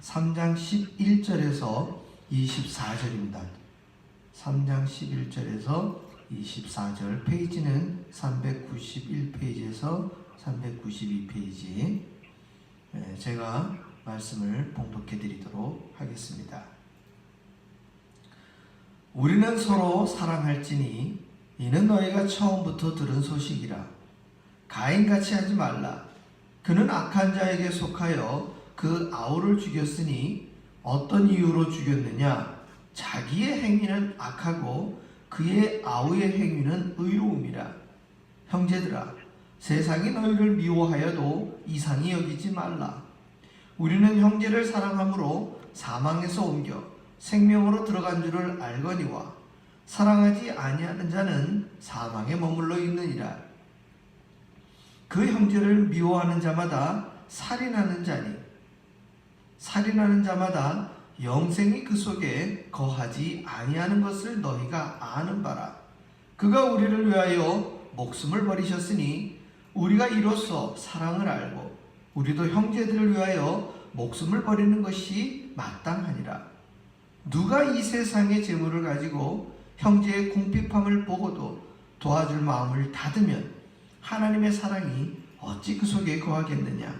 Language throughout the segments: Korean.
3장 11절에서 24절입니다. 3장 11절에서 24절, 페이지는 391페이지에서 392페이지. 제가 말씀을 봉독해 드리도록 하겠습니다. 우리는 서로 사랑할지니 이는 너희가 처음부터 들은 소식이라. 가인같이 하지 말라. 그는 악한 자에게 속하여 그 아우를 죽였으니 어떤 이유로 죽였느냐? 자기의 행위는 악하고 그의 아우의 행위는 의로움이라. 형제들아, 세상이 너희를 미워하여도 이상히 여기지 말라. 우리는 형제를 사랑함으로 사망에서 옮겨 생명으로 들어간 줄을 알거니와 사랑하지 아니하는 자는 사망에 머물러 있느니라. 그 형제를 미워하는 자마다 살인하는 자니 살인하는 자마다 영생이 그 속에 거하지 아니하는 것을 너희가 아는 바라. 그가 우리를 위하여 목숨을 버리셨으니 우리가 이로써 사랑을 알고 우리도 형제들을 위하여 목숨을 버리는 것이 마땅하니라. 누가 이 세상의 재물을 가지고 형제의 궁핍함을 보고도 도와줄 마음을 닫으면 하나님의 사랑이 어찌 그 속에 거하겠느냐.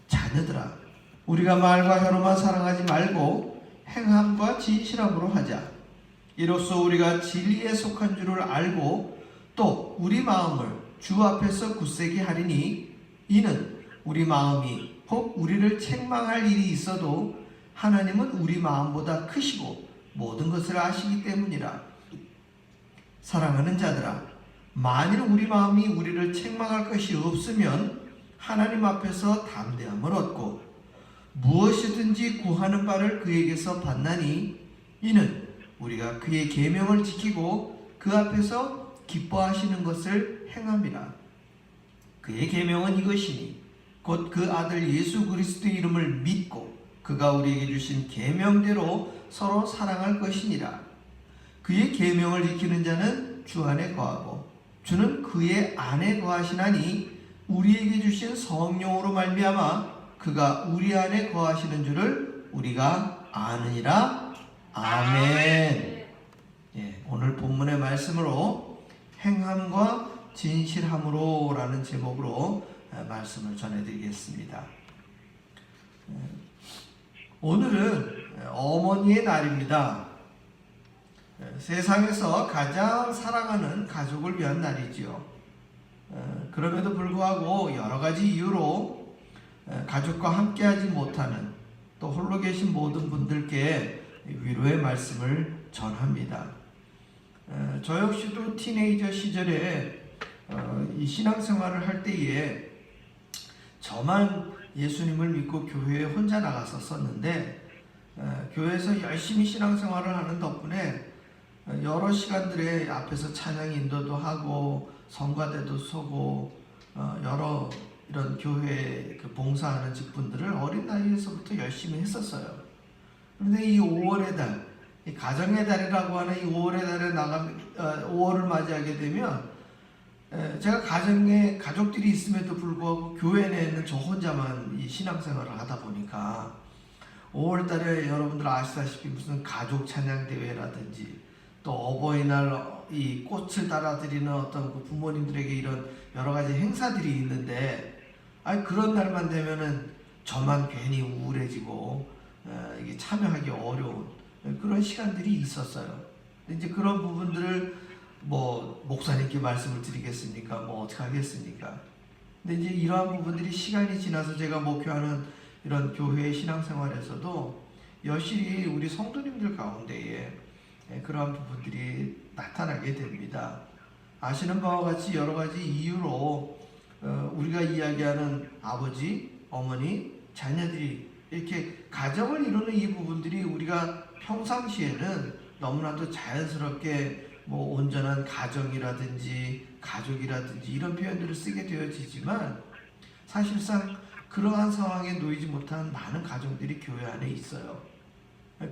자녀들아, 우리가 말과 혀로만 사랑하지 말고 행함과 진실함으로 하자. 이로써 우리가 진리에 속한 줄을 알고 또 우리 마음을 주 앞에서 굳세게 하리니 이는 우리 마음이 혹 우리를 책망할 일이 있어도 하나님은 우리 마음보다 크시고 모든 것을 아시기 때문이라. 사랑하는 자들아, 만일 우리 마음이 우리를 책망할 것이 없으면 하나님 앞에서 담대함을 얻고 무엇이든지 구하는 바를 그에게서 받나니 이는 우리가 그의 계명을 지키고 그 앞에서 기뻐하시는 것을 행함이라. 그의 계명은 이것이니 곧 그 아들 예수 그리스도의 이름을 믿고 그가 우리에게 주신 계명대로 서로 사랑할 것이니라. 그의 계명을 지키는 자는 주 안에 거하고 주는 그의 안에 거하시나니 우리에게 주신 성령으로 말미암아 그가 우리 안에 거하시는 줄을 우리가 아느니라. 아멘. 오늘 본문의 말씀으로 행함과 진실함으로 라는 제목으로 말씀을 전해드리겠습니다. 오늘은 어머니의 날입니다. 세상에서 가장 사랑하는 가족을 위한 날이지요. 그럼에도 불구하고 여러 가지 이유로 가족과 함께하지 못하는 또 홀로 계신 모든 분들께 위로의 말씀을 전합니다. 저 역시도 티네이저 시절에 이 신앙생활을 할 때에 저만 예수님을 믿고 교회에 혼자 나갔었는데 교회에서 열심히 신앙생활을 하는 덕분에 여러 시간들에 앞에서 찬양 인도도 하고 성가대도 서고 여러 이런 교회에 봉사하는 직분들을 어린 나이에서부터 열심히 했었어요. 그런데 이 5월의 달, 이 가정의 달이라고 하는 이 5월의 달에 5월을 맞이하게 되면 제가 가정에 가족들이 있음에도 불구하고 교회 내에는 저 혼자만 이 신앙생활을 하다 보니까 5월 달에 여러분들 아시다시피 무슨 가족 찬양 대회라든지 또 어버이날 이 꽃을 달아드리는 어떤 그 부모님들에게 이런 여러 가지 행사들이 있는데 그런 날만 되면은 저만 괜히 우울해지고 이게 참여하기 어려운 그런 시간들이 있었어요. 이제 그런 부분들을 목사님께 말씀을 드리겠습니까? 어떻게 하겠습니까? 근데 이제 이러한 부분들이 시간이 지나서 제가 목회하는 이런 교회의 신앙생활에서도 여실히 우리 성도님들 가운데에 그러한 부분들이 나타나게 됩니다. 아시는 바와 같이 여러 가지 이유로 우리가 이야기하는 아버지, 어머니, 자녀들이 이렇게 가정을 이루는 이 부분들이 우리가 평상시에는 너무나도 자연스럽게 온전한 가정이라든지 가족이라든지 이런 표현들을 쓰게 되어지지만 사실상 그러한 상황에 놓이지 못한 많은 가정들이 교회 안에 있어요.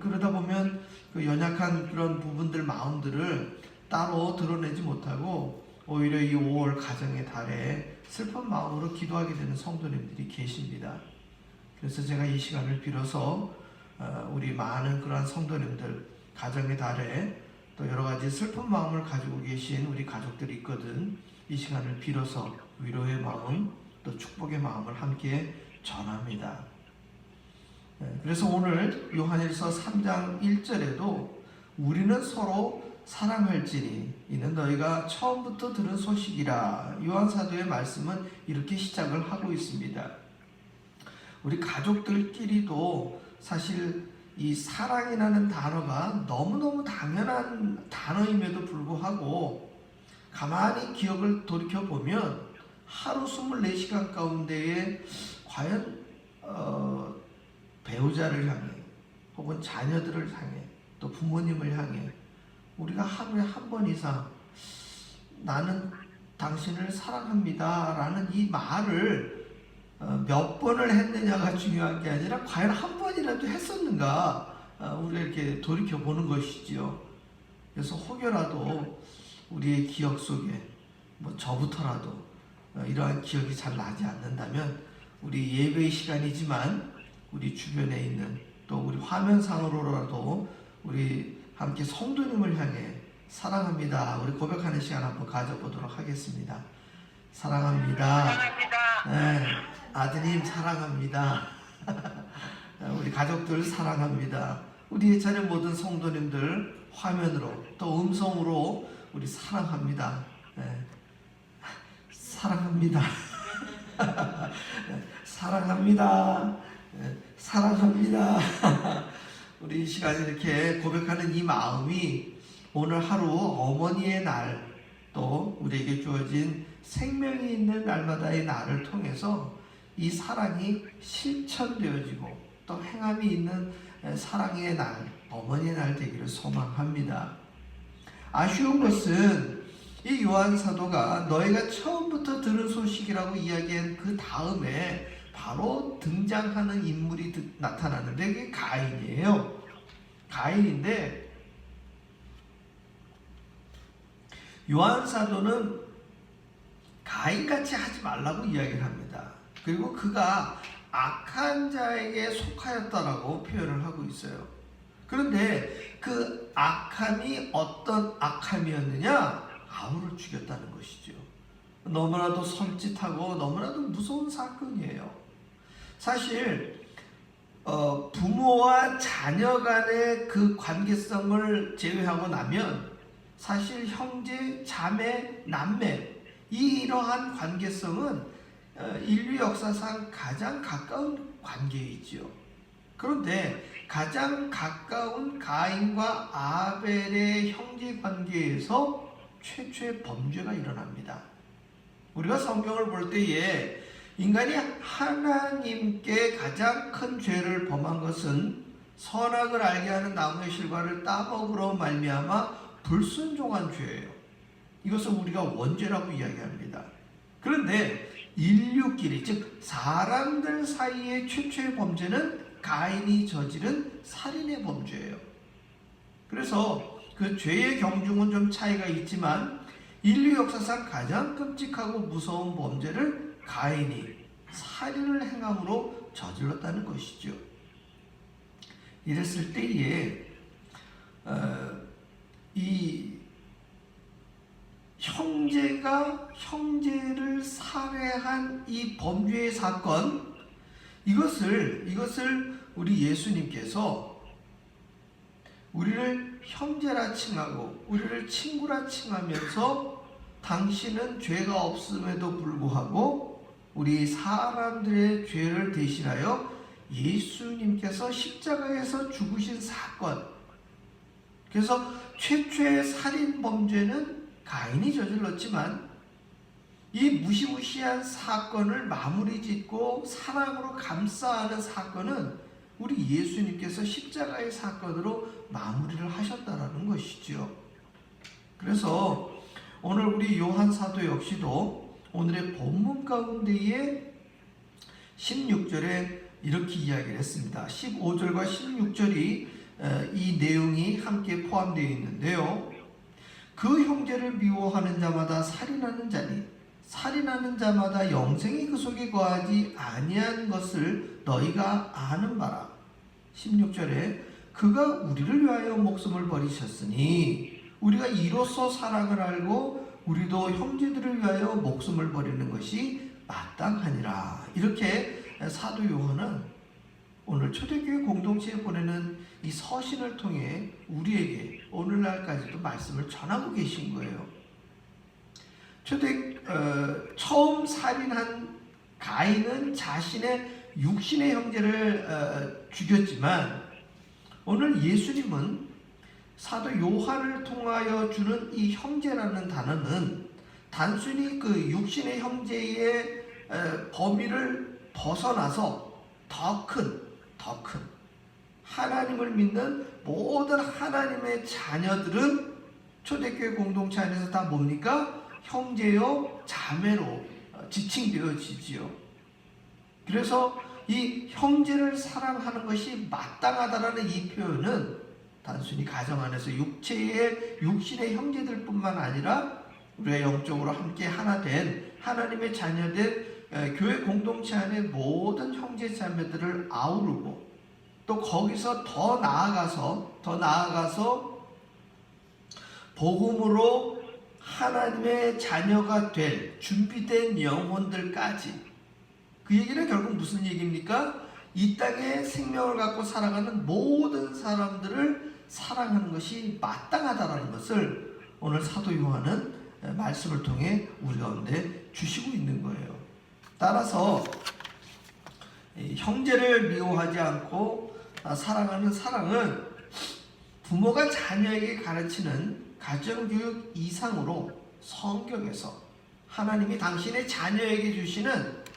그러다 보면 그 연약한 그런 부분들, 마음들을 따로 드러내지 못하고 오히려 이 5월 가정의 달에 슬픈 마음으로 기도하게 되는 성도님들이 계십니다. 그래서 제가 이 시간을 빌어서 우리 많은 그러한 성도님들 가정의 달에 또 여러 가지 슬픈 마음을 가지고 계신 우리 가족들이 있거든. 이 시간을 빌어서 위로의 마음 또 축복의 마음을 함께 전합니다. 그래서 오늘 요한일서 3장 1절에도 우리는 서로 사랑할지니 이는 너희가 처음부터 들은 소식이라. 요한 사도의 말씀은 이렇게 시작을 하고 있습니다. 우리 가족들끼리도 사실 이 사랑이라는 단어가 너무너무 당연한 단어임에도 불구하고 가만히 기억을 돌이켜보면 하루 24시간 가운데에 과연 배우자를 향해 혹은 자녀들을 향해 또 부모님을 향해 우리가 하루에 한 번 이상 나는 당신을 사랑합니다 라는 이 말을 몇 번을 했느냐가 중요한 게 아니라 과연 한 번이라도 했었는가 우리가 이렇게 돌이켜보는 것이지요. 그래서 혹여라도 우리의 기억 속에 뭐 저부터라도 이러한 기억이 잘 나지 않는다면 우리 예배의 시간이지만 우리 주변에 있는 또 우리 화면상으로라도 우리 함께 성도님을 향해 사랑합니다. 우리 고백하는 시간 한번 가져보도록 하겠습니다. 사랑합니다. 네, 아드님 사랑합니다. 우리 가족들 사랑합니다. 우리 자녀 모든 성도님들 화면으로 또 음성으로 우리 사랑합니다. 네, 사랑합니다. 사랑합니다. 사랑합니다. 우리 이 시간에 이렇게 고백하는 이 마음이 오늘 하루 어머니의 날 또 우리에게 주어진 생명이 있는 날마다의 날을 통해서 이 사랑이 실천되어지고 또 행함이 있는 사랑의 날, 어머니의 날 되기를 소망합니다. 아쉬운 것은 이 요한 사도가 너희가 처음부터 들은 소식이라고 이야기한 그 다음에 바로 등장하는 인물이 나타나는데 그게 가인이에요. 가인인데 요한 사도는 가인같이 하지 말라고 이야기를 합니다. 그리고 그가 악한 자에게 속하였다라고 표현을 하고 있어요. 그런데 그 악함이 어떤 악함이었느냐? 아우를 죽였다는 것이죠. 너무나도 섬찟하고 너무나도 무서운 사건이에요. 사실 부모와 자녀 간의 그 관계성을 제외하고 나면 사실 형제, 자매, 남매 이러한 관계성은 인류 역사상 가장 가까운 관계이지요. 그런데 가장 가까운 가인과 아벨의 형제 관계에서 최초의 범죄가 일어납니다. 우리가 성경을 볼 때에 인간이 하나님께 가장 큰 죄를 범한 것은 선악을 알게 하는 나무의 실과를 따먹으로 말미암아 불순종한 죄예요. 이것을 우리가 원죄라고 이야기합니다. 그런데 인류끼리 즉 사람들 사이의 최초의 범죄는 가인이 저지른 살인의 범죄예요. 그래서 그 죄의 경중은 좀 차이가 있지만 인류 역사상 가장 끔찍하고 무서운 범죄를 가인이 살인을 행함으로 저질렀다는 것이죠. 이랬을 때에 이 형제가 형제를 살해한 이 범죄의 사건, 이것을 우리 예수님께서 우리를 형제라 칭하고 우리를 친구라 칭하면서 당신은 죄가 없음에도 불구하고 우리 사람들의 죄를 대신하여 예수님께서 십자가에서 죽으신 사건, 그래서 최초의 살인 범죄는 가인이 저질렀지만 이 무시무시한 사건을 마무리 짓고 사랑으로 감싸는 사건은 우리 예수님께서 십자가의 사건으로 마무리를 하셨다라는 것이죠. 그래서 오늘 우리 요한 사도 역시도 오늘의 본문 가운데에 16절에 이렇게 이야기를 했습니다. 15절과 16절이 이 내용이 함께 포함되어 있는데요. 그 형제를 미워하는 자마다 살인하는 자니 살인하는 자마다 영생이 그 속에 거하지 아니한 것을 너희가 아는 바라. 16절에 그가 우리를 위하여 목숨을 버리셨으니 우리가 이로써 사랑을 알고 우리도 형제들을 위하여 목숨을 버리는 것이 마땅하니라. 이렇게 사도 요한은 오늘 초대교회 공동체에 보내는 이 서신을 통해 우리에게 오늘날까지도 말씀을 전하고 계신 거예요. 처음 살인한 가인은 자신의 육신의 형제를 죽였지만 오늘 예수님은 사도 요한을 통하여 주는 이 형제라는 단어는 단순히 그 육신의 형제의 범위를 벗어나서 더 큰 하나님을 믿는 모든 하나님의 자녀들은 초대교회 공동체 안에서 다 뭡니까? 형제요 자매로 지칭되어지지요. 그래서 이 형제를 사랑하는 것이 마땅하다라는 이 표현은 단순히 가정 안에서 육신의 형제들뿐만 아니라 우리가 영적으로 함께 하나 된 하나님의 자녀된 교회 공동체 안의 모든 형제 자매들을 아우르고 또 거기서 더 나아가서 복음으로 하나님의 자녀가 될 준비된 영혼들까지. 그 얘기는 결국 무슨 얘기입니까? 이 땅에 생명을 갖고 살아가는 모든 사람들을 사랑하는 것이 마땅하다는 것을 오늘 사도 요한은 말씀을 통해 우리 가운데 주시고 있는 거예요. 따라서 형제를 미워하지 않고 사랑하는 사랑은 부모가 자녀에게 가르치는 가정교육 이상으로 성경에서 하나님이 당신의 자녀에게 주시는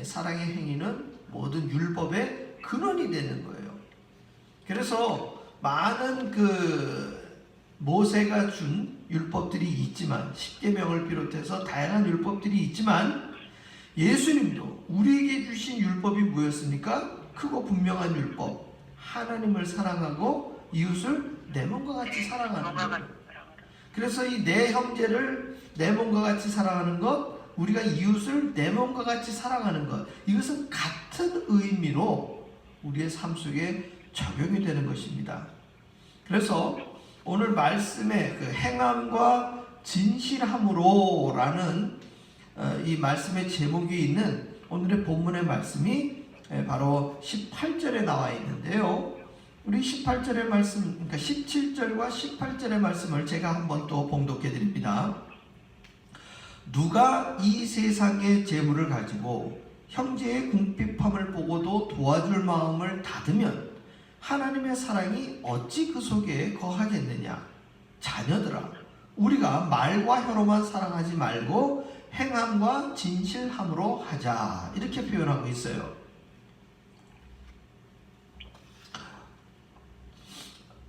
사랑의 행위는 모든 율법의 근원이 되는 거예요. 그래서 많은 모세가 준 율법들이 있지만, 십계명을 비롯해서 다양한 율법들이 있지만 예수님도 우리에게 주신 율법이 뭐였습니까? 크고 분명한 율법, 하나님을 사랑하고 이웃을 내 몸과 같이 사랑하는 거예요. 그래서 이 내 형제를 내 몸과 같이 사랑하는 것, 우리가 이웃을 내 몸과 같이 사랑하는 것, 이것은 같은 의미로 우리의 삶 속에 적용이 되는 것입니다. 그래서 오늘 말씀의 그 행함과 진실함으로 라는 이 말씀의 제목이 있는 오늘의 본문의 말씀이 바로 18절에 나와 있는데요. 우리 18절의 말씀, 그러니까 17절과 18절의 말씀을 제가 한번 또 봉독해 드립니다. 누가 이 세상의 재물을 가지고 형제의 궁핍함을 보고도 도와줄 마음을 닫으면 하나님의 사랑이 어찌 그 속에 거하겠느냐. 자녀들아, 우리가 말과 혀로만 사랑하지 말고 행함과 진실함으로 하자. 이렇게 표현하고 있어요.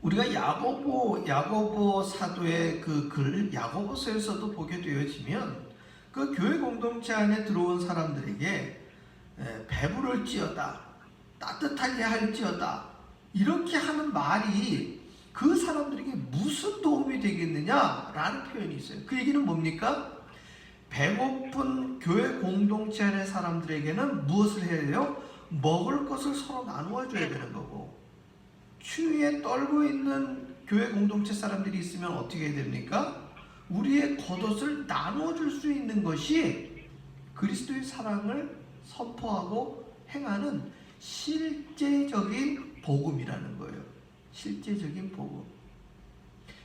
우리가 야고보 사도의 그 글, 야고보서에서도 보게 되어지면 그 교회 공동체 안에 들어온 사람들에게 배부를지어다, 따뜻하게 할지어다, 이렇게 하는 말이 그 사람들에게 무슨 도움이 되겠느냐라는 표현이 있어요. 그 얘기는 뭡니까? 배고픈 교회 공동체 안의 사람들에게는 무엇을 해야 돼요? 먹을 것을 서로 나누어 줘야 되는 거고, 추위에 떨고 있는 교회 공동체 사람들이 있으면 어떻게 해야 됩니까? 우리의 겉옷을 나누어 줄 수 있는 것이 그리스도의 사랑을 선포하고 행하는 실제적인 복음이라는 거예요. 실제적인 복음.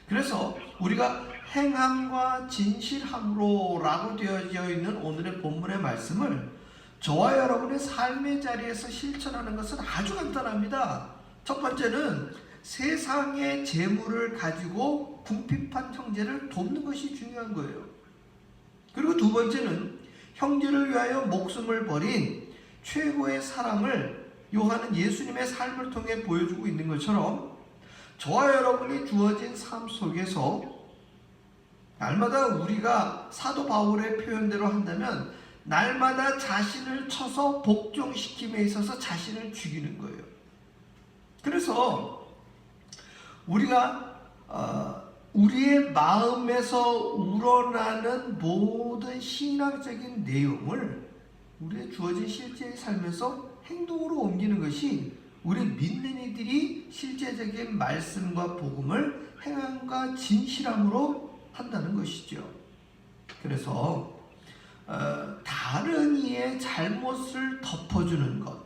그래서 우리가 행함과 진실함으로 라고 되어져 있는 오늘의 본문의 말씀을 저와 여러분의 삶의 자리에서 실천하는 것은 아주 간단합니다. 첫 번째는 세상의 재물을 가지고 궁핍한 형제를 돕는 것이 중요한 거예요. 그리고 두 번째는 형제를 위하여 목숨을 버린 최고의 사랑을 요한은 예수님의 삶을 통해 보여주고 있는 것처럼 저와 여러분이 주어진 삶 속에서 날마다 우리가 사도 바울의 표현대로 한다면 날마다 자신을 쳐서 복종시킴에 있어서 자신을 죽이는 거예요. 그래서 우리가 우리의 마음에서 우러나는 모든 신앙적인 내용을 우리의 주어진 실제의 삶에서 행동으로 옮기는 것이 우리 믿는 이들이 실제적인 말씀과 복음을 행함과 진실함으로 한다는 것이죠. 그래서 다른 이의 잘못을 덮어주는 것,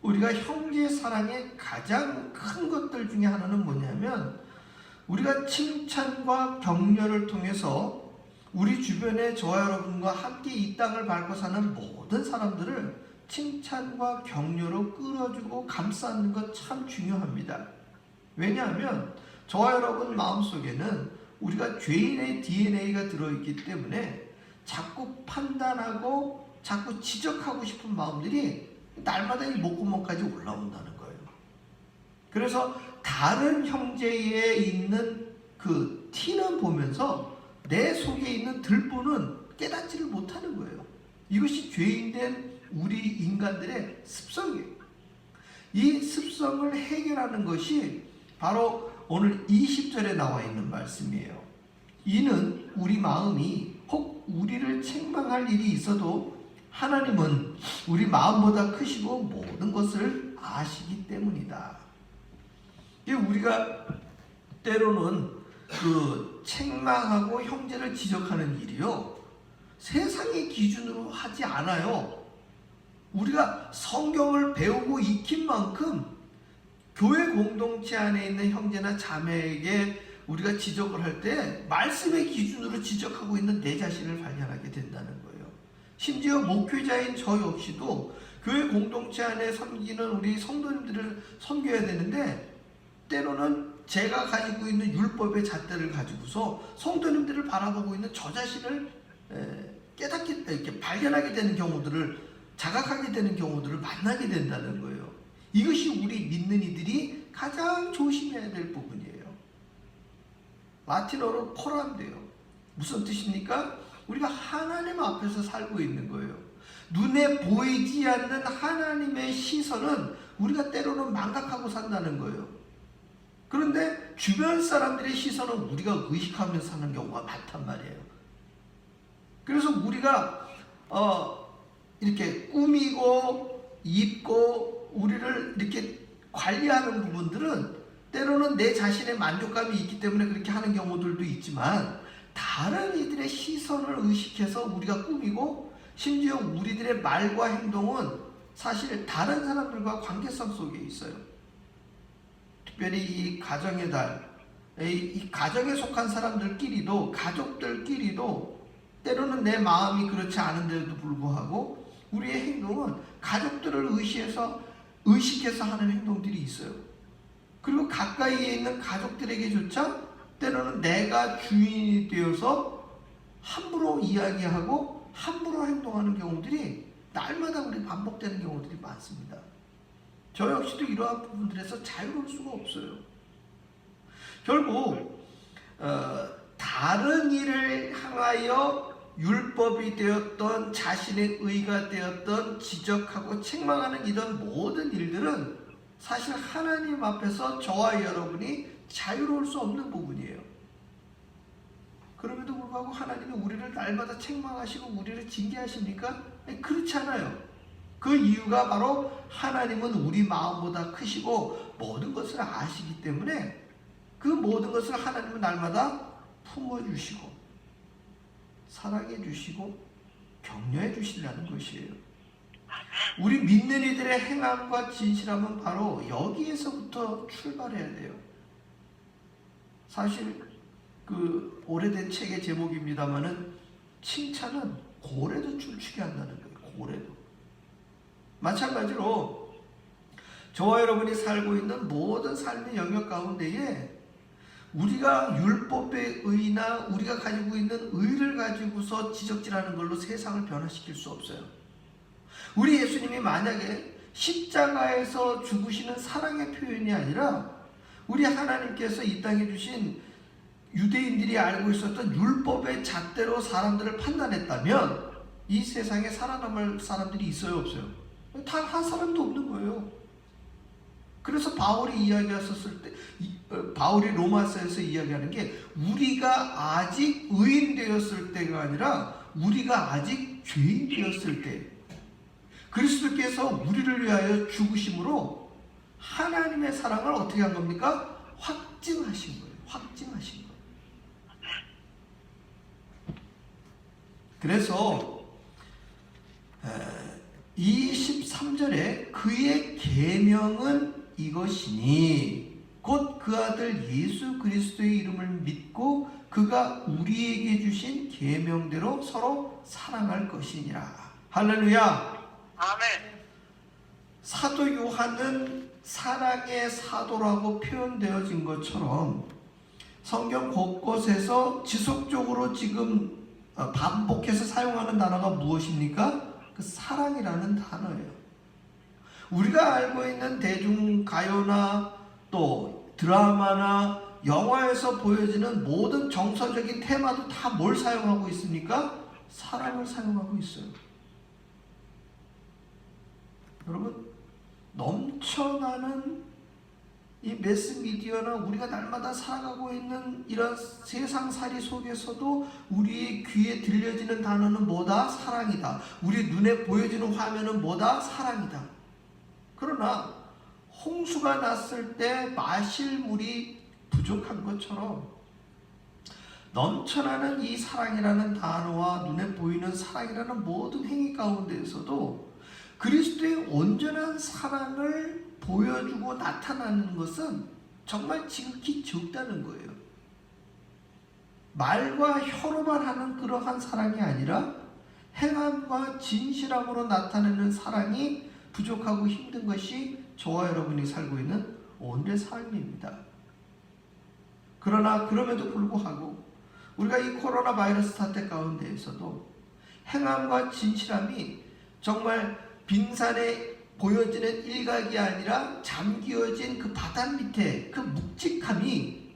우리가 형제 사랑의 가장 큰 것들 중에 하나는 뭐냐면, 우리가 칭찬과 격려를 통해서 우리 주변의 저와 여러분과 함께 이 땅을 밟고 사는 모든 사람들을 칭찬과 격려로 끌어주고 감싸는 것 참 중요합니다. 왜냐하면 저와 여러분 마음속에는 우리가 죄인의 DNA가 들어있기 때문에 자꾸 판단하고 자꾸 지적하고 싶은 마음들이 날마다 이 목구멍까지 올라온다는 거예요. 그래서 다른 형제에 있는 그 티는 보면서 내 속에 있는 들보는 깨닫지를 못하는 거예요. 이것이 죄인된 우리 인간들의 습성이에요. 이 습성을 해결하는 것이 바로 오늘 20절에 나와 있는 말씀이에요. 이는 우리 마음이 혹 우리를 책망할 일이 있어도 하나님은 우리 마음보다 크시고 모든 것을 아시기 때문이다. 우리가 때로는 그 책망하고 형제를 지적하는 일이요, 세상의 기준으로 하지 않아요. 우리가 성경을 배우고 익힌 만큼 교회 공동체 안에 있는 형제나 자매에게 우리가 지적을 할 때 말씀의 기준으로 지적하고 있는 내 자신을 발견하게 된다는 거예요. 심지어 목회자인 저 역시도 교회 공동체 안에 섬기는 우리 성도님들을 섬겨야 되는데, 때로는 제가 가지고 있는 율법의 잣대를 가지고서 성도님들을 바라보고 있는 저 자신을 깨닫게, 이렇게 발견하게 되는 경우들을, 자각하게 되는 경우들을 만나게 된다는 거예요. 이것이 우리 믿는 이들이 가장 조심해야 될 부분이에요. 라틴어로 코란데요. 무슨 뜻입니까? 우리가 하나님 앞에서 살고 있는 거예요. 눈에 보이지 않는 하나님의 시선은 우리가 때로는 망각하고 산다는 거예요. 그런데 주변 사람들의 시선은 우리가 의식하면서 사는 경우가 많단 말이에요. 그래서 우리가 이렇게 꾸미고 입고 우리를 이렇게 관리하는 부분들은 때로는 내 자신의 만족감이 있기 때문에 그렇게 하는 경우들도 있지만, 다른 이들의 시선을 의식해서 우리가 꾸미고, 심지어 우리들의 말과 행동은 사실 다른 사람들과 관계성 속에 있어요. 특별히 이 가정의 달, 이 가정에 속한 사람들끼리도, 가족들끼리도 때로는 내 마음이 그렇지 않은데도 불구하고 우리의 행동은 가족들을 의식해서 하는 행동들이 있어요. 그리고 가까이에 있는 가족들에게조차 때로는 내가 주인이 되어서 함부로 이야기하고 함부로 행동하는 경우들이 날마다 우리 반복되는 경우들이 많습니다. 저 역시도 이러한 부분들에서 자유로울 수가 없어요. 결국 다른 일을 향하여 율법이 되었던, 자신의 의가 되었던, 지적하고 책망하는 이런 모든 일들은 사실 하나님 앞에서 저와 여러분이 자유로울 수 없는 부분이에요. 그럼에도 불구하고 하나님이 우리를 날마다 책망하시고 우리를 징계하십니까? 그렇지 않아요. 그 이유가 바로 하나님은 우리 마음보다 크시고 모든 것을 아시기 때문에 그 모든 것을 하나님은 날마다 품어주시고 사랑해 주시고 격려해 주시려는 것이에요. 우리 믿는 이들의 행함과 진실함은 바로 여기에서부터 출발해야 돼요. 사실 그 오래된 책의 제목입니다마는 칭찬은 고래도 춤추게 한다는 거예요. 고래도. 마찬가지로 저와 여러분이 살고 있는 모든 삶의 영역 가운데에 우리가 율법의 의나 우리가 가지고 있는 의를 가지고서 지적질하는 걸로 세상을 변화시킬 수 없어요. 우리 예수님이 만약에 십자가에서 죽으시는 사랑의 표현이 아니라 우리 하나님께서 이 땅에 주신 유대인들이 알고 있었던 율법의 잣대로 사람들을 판단했다면 이 세상에 살아남을 사람들이 있어요, 없어요? 단 한 사람도 없는 거예요. 그래서 바울이 이야기했었을 때, 바울이 로마서에서 이야기하는 게 우리가 아직 의인 되었을 때가 아니라 우리가 아직 죄인 되었을 때 그리스도께서 우리를 위하여 죽으심으로 하나님의 사랑을 어떻게 한 겁니까? 확증하신 거예요. 확증하신 거예요. 그래서 23절에 그의 계명은 이것이니 곧 그 아들 예수 그리스도의 이름을 믿고 그가 우리에게 주신 계명대로 서로 사랑할 것이니라. 할렐루야. 아멘. 사도 요한은 사랑의 사도라고 표현되어진 것처럼 성경 곳곳에서 지속적으로 지금 반복해서 사용하는 단어가 무엇입니까? 그 사랑이라는 단어예요. 우리가 알고 있는 대중가요나 또 드라마나 영화에서 보여지는 모든 정서적인 테마도 다 뭘 사용하고 있습니까? 사랑을 사용하고 있어요. 여러분, 넘쳐나는 이 매스미디어나 우리가 날마다 살아가고 있는 이런 세상살이 속에서도 우리의 귀에 들려지는 단어는 뭐다? 사랑이다. 우리 눈에 보여지는 화면은 뭐다? 사랑이다. 그러나 홍수가 났을 때 마실 물이 부족한 것처럼 넘쳐나는 이 사랑이라는 단어와 눈에 보이는 사랑이라는 모든 행위 가운데에서도 그리스도의 온전한 사랑을 보여주고 나타나는 것은 정말 지극히 적다는 거예요. 말과 혀로만 하는 그러한 사랑이 아니라 행함과 진실함으로 나타내는 사랑이 부족하고 힘든 것이 저와 여러분이 살고 있는 오늘의 삶입니다. 그러나 그럼에도 불구하고 우리가 이 코로나 바이러스 사태 가운데에서도 행함과 진실함이 정말 빙산에 보여지는 일각이 아니라 잠기어진 그 바닥 밑에 그 묵직함이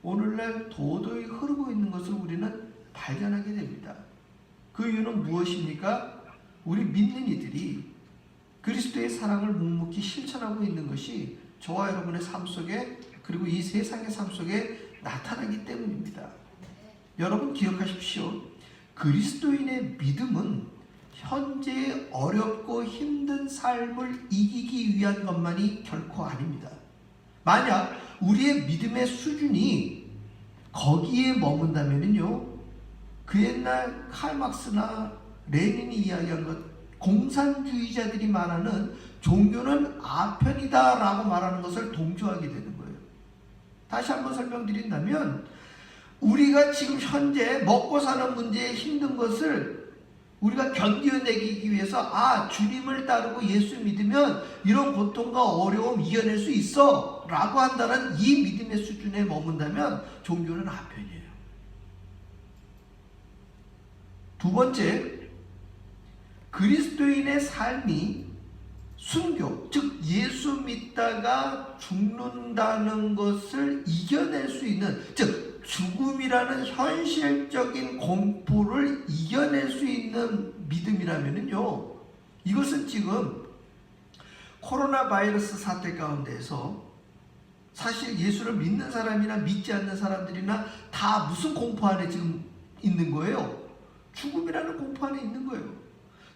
오늘날 도도히 흐르고 있는 것을 우리는 발견하게 됩니다. 그 이유는 무엇입니까? 우리 믿는 이들이 그리스도의 사랑을 묵묵히 실천하고 있는 것이 저와 여러분의 삶 속에 그리고 이 세상의 삶 속에 나타나기 때문입니다. 여러분 기억하십시오. 그리스도인의 믿음은 현재의 어렵고 힘든 삶을 이기기 위한 것만이 결코 아닙니다. 만약 우리의 믿음의 수준이 거기에 머문다면요, 그 옛날 칼막스나 레닌이 이야기한 것, 공산주의자들이 말하는 종교는 아편이다 라고 말하는 것을 동조하게 되는 거예요. 다시 한번 설명드린다면 우리가 지금 현재 먹고 사는 문제에 힘든 것을 우리가 견뎌내기 위해서 주님을 따르고 예수 믿으면 이런 고통과 어려움 이겨낼 수 있어 라고 한다는 이 믿음의 수준에 머문다면 종교는 아편이에요. 두 번째, 그리스도인의 삶이 순교, 즉 예수 믿다가 죽는다는 것을 이겨낼 수 있는, 즉 죽음이라는 현실적인 공포를 이겨낼 수 있는 믿음이라면요, 이것은 지금 코로나 바이러스 사태 가운데에서 사실 예수를 믿는 사람이나 믿지 않는 사람들이나 다 무슨 공포 안에 지금 있는 거예요? 죽음이라는 공포 안에 있는 거예요.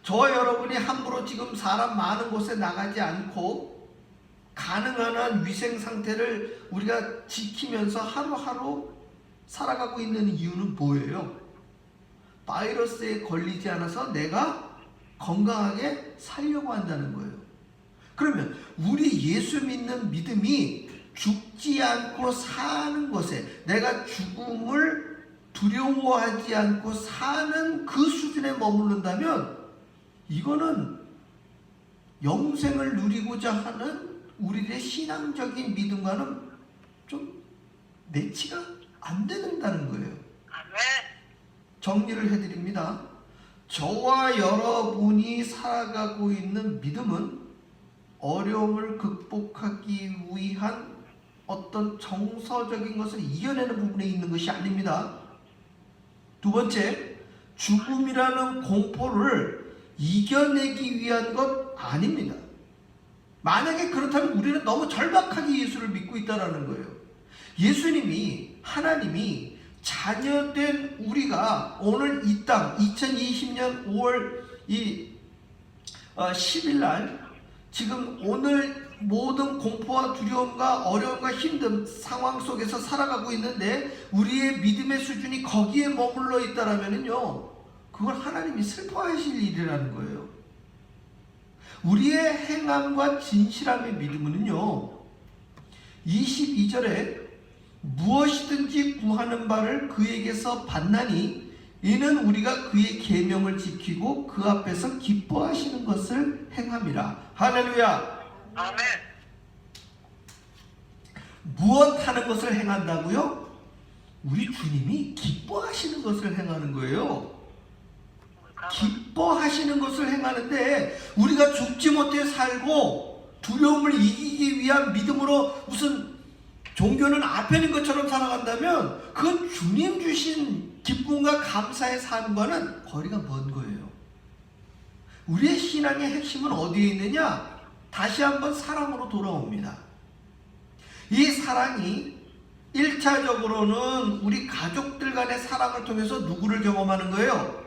저와 여러분이 함부로 지금 사람 많은 곳에 나가지 않고 가능한 한 위생 상태를 우리가 지키면서 하루하루 살아가고 있는 이유는 뭐예요? 바이러스에 걸리지 않아서 내가 건강하게 살려고 한다는 거예요. 그러면 우리 예수 믿는 믿음이 죽지 않고 사는 것에, 내가 죽음을 두려워하지 않고 사는 그 수준에 머무른다면 이거는 영생을 누리고자 하는 우리의 신앙적인 믿음과는 좀 매치가 안 된다는 거예요. 정리를 해드립니다. 저와 여러분이 살아가고 있는 믿음은 어려움을 극복하기 위한 어떤 정서적인 것을 이겨내는 부분에 있는 것이 아닙니다. 두 번째, 죽음이라는 공포를 이겨내기 위한 것 아닙니다. 만약에 그렇다면 우리는 너무 절박하게 예수를 믿고 있다는 거예요. 예수님이, 하나님이 자녀된 우리가 오늘 이 땅 2020년 5월 10일 날 지금 오늘 모든 공포와 두려움과 어려움과 힘든 상황 속에서 살아가고 있는데 우리의 믿음의 수준이 거기에 머물러 있다라면요, 그걸 하나님이 슬퍼하실 일이라는 거예요. 우리의 행함과 진실함의 믿음은요, 22절에 무엇이든지 구하는 바를 그에게서 받나니 이는 우리가 그의 계명을 지키고 그 앞에서 기뻐하시는 것을 행함이라. 할렐루야. 아멘. 무엇 하는 것을 행한다고요? 우리 주님이 기뻐하시는 것을 행하는 거예요. 기뻐하시는 것을 행하는데 우리가 죽지 못해 살고 두려움을 이기기 위한 믿음으로 무슨 종교는 앞에 있는 것처럼 살아간다면 그건 주님 주신 기쁨과 감사의 삶과는 거리가 먼 거예요. 우리의 신앙의 핵심은 어디에 있느냐? 다시 한번 사랑으로 돌아옵니다. 이 사랑이 1차적으로는 우리 가족들 간의 사랑을 통해서 누구를 경험하는 거예요?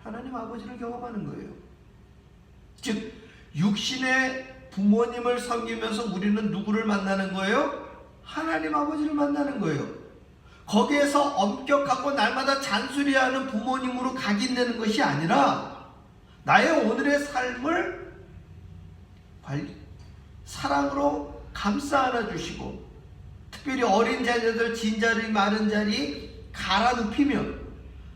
하나님 아버지를 경험하는 거예요. 즉 육신의 부모님을 섬기면서 우리는 누구를 만나는 거예요? 하나님 아버지를 만나는 거예요. 거기에서 엄격하고 날마다 잔소리하는 부모님으로 각인되는 것이 아니라 나의 오늘의 삶을 사랑으로 감싸 안아주시고 특별히 어린 자녀들 진자리 마른 자리 갈아 눕히며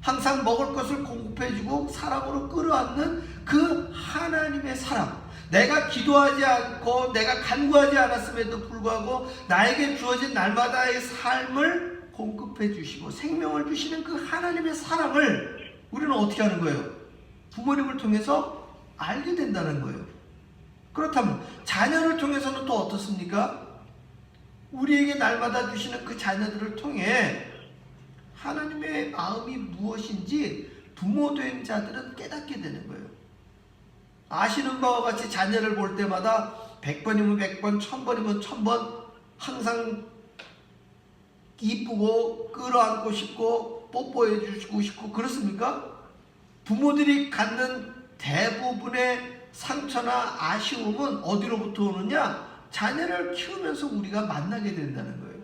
항상 먹을 것을 공급해주고 사랑으로 끌어안는 그 하나님의 사랑, 내가 기도하지 않고 내가 간구하지 않았음에도 불구하고 나에게 주어진 날마다의 삶을 공급해 주시고 생명을 주시는 그 하나님의 사랑을 우리는 어떻게 하는 거예요? 부모님을 통해서 알게 된다는 거예요. 그렇다면 자녀를 통해서는 또 어떻습니까? 우리에게 날마다 주시는 그 자녀들을 통해 하나님의 마음이 무엇인지 부모된 자들은 깨닫게 되는 거예요. 아시는 바와 같이 자녀를 볼 때마다 100번이면 100번, 1000번이면 1000번 항상 이쁘고 끌어안고 싶고 뽀뽀해 주시고 싶고 그렇습니까? 부모들이 갖는 대부분의 상처나 아쉬움은 어디로부터 오느냐? 자녀를 키우면서 우리가 만나게 된다는 거예요.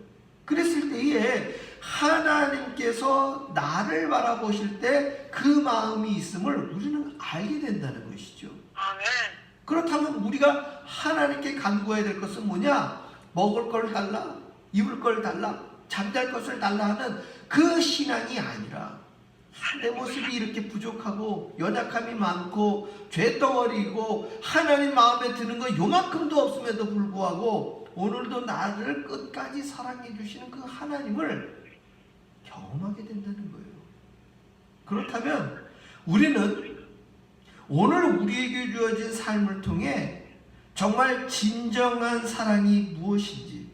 그랬을 때에 하나님께서 나를 바라보실 때 그 마음이 있음을 우리는 알게 된다는 것이죠. 아멘. 그렇다면 우리가 하나님께 간구해야 될 것은 뭐냐? 먹을 걸 달라, 입을 걸 달라, 잠잘 것을 달라 하는 그 신앙이 아니라 내 모습이 이렇게 부족하고 연약함이 많고 죄덩어리이고 하나님 마음에 드는 거 요만큼도 없음에도 불구하고 오늘도 나를 끝까지 사랑해 주시는 그 하나님을 경험하게 된다는 거예요. 그렇다면 우리는 오늘 우리에게 주어진 삶을 통해 정말 진정한 사랑이 무엇인지,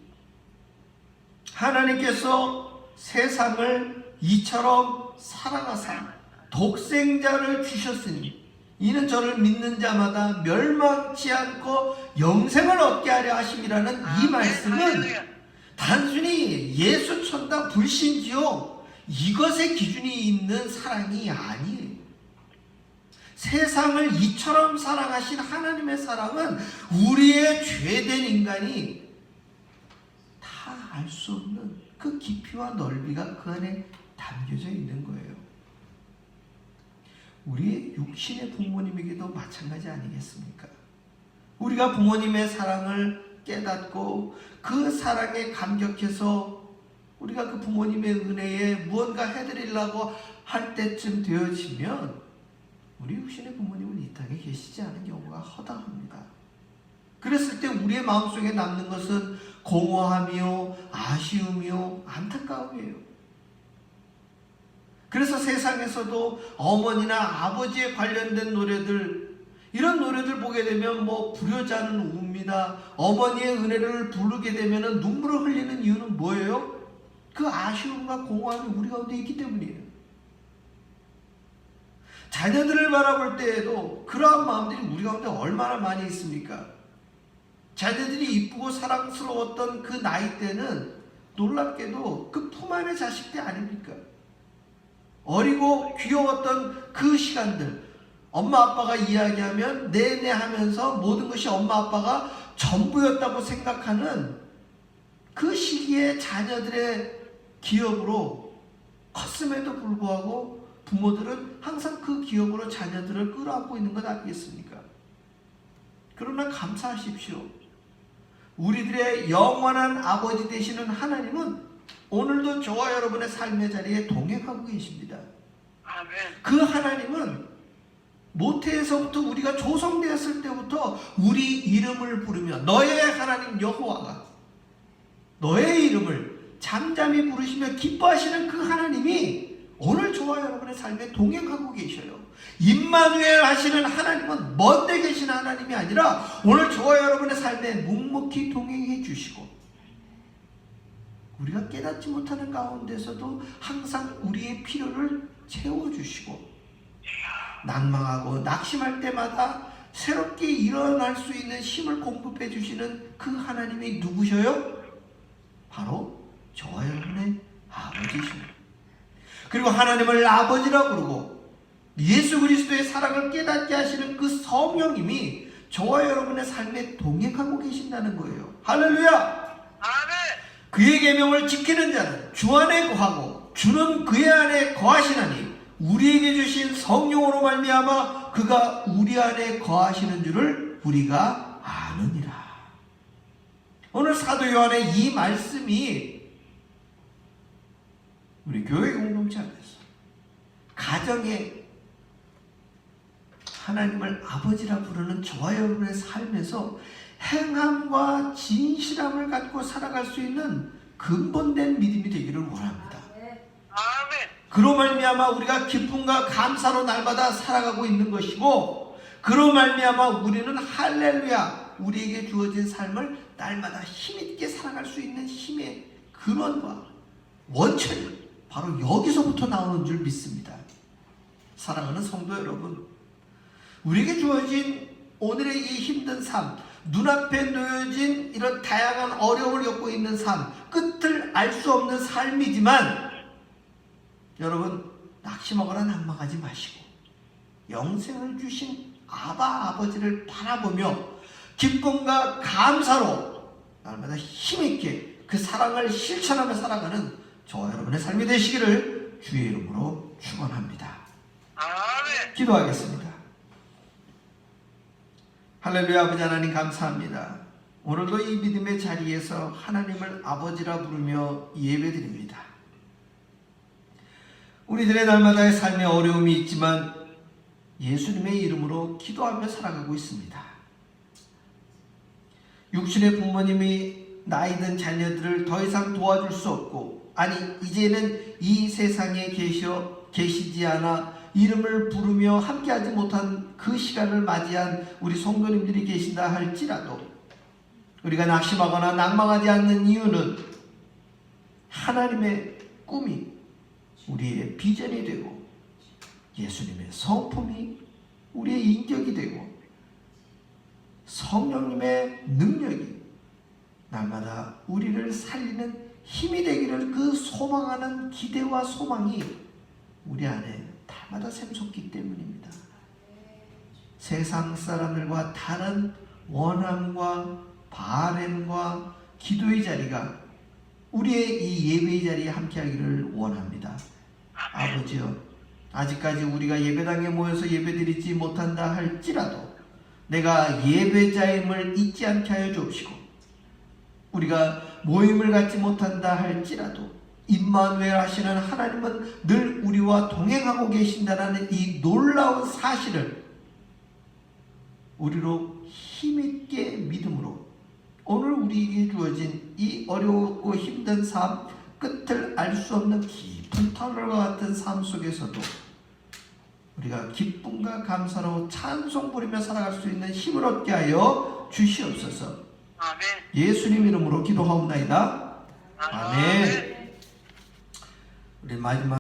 하나님께서 세상을 이처럼 사랑하사 독생자를 주셨으니 이는 저를 믿는 자마다 멸망치 않고 영생을 얻게 하려 하심이라는 이 말씀은 단순히 예수 천당 불신지요 이것의 기준이 있는 사랑이 아니에요. 세상을 이처럼 사랑하신 하나님의 사랑은 우리의 죄된 인간이 다 알 수 없는 그 깊이와 넓이가 그 안에 담겨져 있는 거예요. 우리의 육신의 부모님에게도 마찬가지 아니겠습니까? 우리가 부모님의 사랑을 깨닫고 그 사랑에 감격해서 우리가 그 부모님의 은혜에 무언가 해드리려고 할 때쯤 되어지면 우리 육신의 부모님은 이 땅에 계시지 않은 경우가 허다합니다. 그랬을 때 우리의 마음속에 남는 것은 공허함이요, 아쉬움이요, 안타까움이에요. 그래서 세상에서도 어머니나 아버지에 관련된 노래들, 이런 노래들 보게 되면 뭐 불효자는 웁니다. 어머니의 은혜를 부르게 되면 눈물을 흘리는 이유는 뭐예요? 그 아쉬움과 공허함이 우리 가운데 있기 때문이에요. 자녀들을 바라볼 때에도 그러한 마음들이 우리 가운데 얼마나 많이 있습니까? 자녀들이 이쁘고 사랑스러웠던 그 나이 때는 놀랍게도 그 품 안의 자식 때 아닙니까? 어리고 귀여웠던 그 시간들, 엄마 아빠가 이야기하면 네네 하면서 모든 것이 엄마 아빠가 전부였다고 생각하는 그 시기에 자녀들의 기업으로 컸음에도 불구하고 부모들은 항상 그 기업으로 자녀들을 끌어안고 있는 것 아니겠습니까? 그러나 감사하십시오. 우리들의 영원한 아버지 되시는 하나님은 오늘도 저와 여러분의 삶의 자리에 동행하고 계십니다. 아멘. 그 하나님은 모태에서부터 우리가 조성되었을 때부터 우리 이름을 부르며 너의 하나님 여호와가 너의 이름을 잠잠히 부르시며 기뻐하시는 그 하나님이 오늘 저와 여러분의 삶에 동행하고 계셔요. 임마누엘 하시는 하나님은 먼데 계신 하나님이 아니라 오늘 저와 여러분의 삶에 묵묵히 동행해 주시고 우리가 깨닫지 못하는 가운데서도 항상 우리의 필요를 채워주시고 낭망하고 낙심할 때마다 새롭게 일어날 수 있는 힘을 공급해 주시는 그 하나님이 누구셔요? 바로 저와 여러분의 아버지십니다. 그리고 하나님을 아버지라 부르고 예수 그리스도의 사랑을 깨닫게 하시는 그 성령님이 저와 여러분의 삶에 동행하고 계신다는 거예요. 할렐루야! 아멘. 그의 계명을 지키는 자는 주 안에 거하고 주는 그의 안에 거하시나니 우리에게 주신 성령으로 말미암아 그가 우리 안에 거하시는 줄을 우리가 아느니라. 오늘 사도 요한의 이 말씀이 우리 교회 공동체 안에서 가정에 하나님을 아버지라 부르는 저와 여러분의 삶에서 행함과 진실함을 갖고 살아갈 수 있는 근본된 믿음이 되기를 원합니다. 아멘. 그로 말미암아 우리가 기쁨과 감사로 날마다 살아가고 있는 것이고 그로 말미암아 우리는 할렐루야 우리에게 주어진 삶을 날마다 힘있게 살아갈 수 있는 힘의 근원과 원천이 바로 여기서부터 나오는 줄 믿습니다. 사랑하는 성도 여러분, 우리에게 주어진 오늘의 이 힘든 삶, 눈앞에 놓여진 이런 다양한 어려움을 겪고 있는 삶, 끝을 알 수 없는 삶이지만 여러분 낙심하거나 낭망하지 마시고 영생을 주신 아버지를 바라보며 기쁨과 감사로 날마다 힘있게 그 사랑을 실천하며 살아가는 저와 여러분의 삶이 되시기를 주의 이름으로 축원합니다. 아멘. 기도하겠습니다. 할렐루야. 아버지 하나님 감사합니다. 오늘도 이 믿음의 자리에서 하나님을 아버지라 부르며 예배드립니다. 우리들의 날마다의 삶에 어려움이 있지만 예수님의 이름으로 기도하며 살아가고 있습니다. 육신의 부모님이 나이 든 자녀들을 더 이상 도와줄 수 없고 아니 이제는 이 세상에 계시지 않아 이름을 부르며 함께하지 못한 그 시간을 맞이한 우리 성도님들이 계신다 할지라도 우리가 낙심하거나 낭망하지 않는 이유는 하나님의 꿈이 우리의 비전이 되고 예수님의 성품이 우리의 인격이 되고 성령님의 능력이 날마다 우리를 살리는 힘이 되기를 그 소망하는 기대와 소망이 우리 안에 날마다 샘솟기 때문입니다. 세상 사람들과 다른 원함과 바램과 기도의 자리가 우리의 이 예배의 자리에 함께하기를 원합니다. 아버지여, 아직까지 우리가 예배당에 모여서 예배드리지 못한다 할지라도 내가 예배자임을 잊지 않게 하여 주옵시고 우리가 모임을 갖지 못한다 할지라도 임마누엘 하시는 하나님은 늘 우리와 동행하고 계신다는 이 놀라운 사실을 우리로 힘있게 믿음으로 오늘 우리에게 주어진 이 어렵고 힘든 삶 끝을 알 수 없는 깊은 터널과 같은 삶 속에서도 우리가 기쁨과 감사로 찬송 부리며 살아갈 수 있는 힘을 얻게 하여 주시옵소서. 아멘. 예수님 이름으로 기도하옵나이다. 아멘. 우리 마지막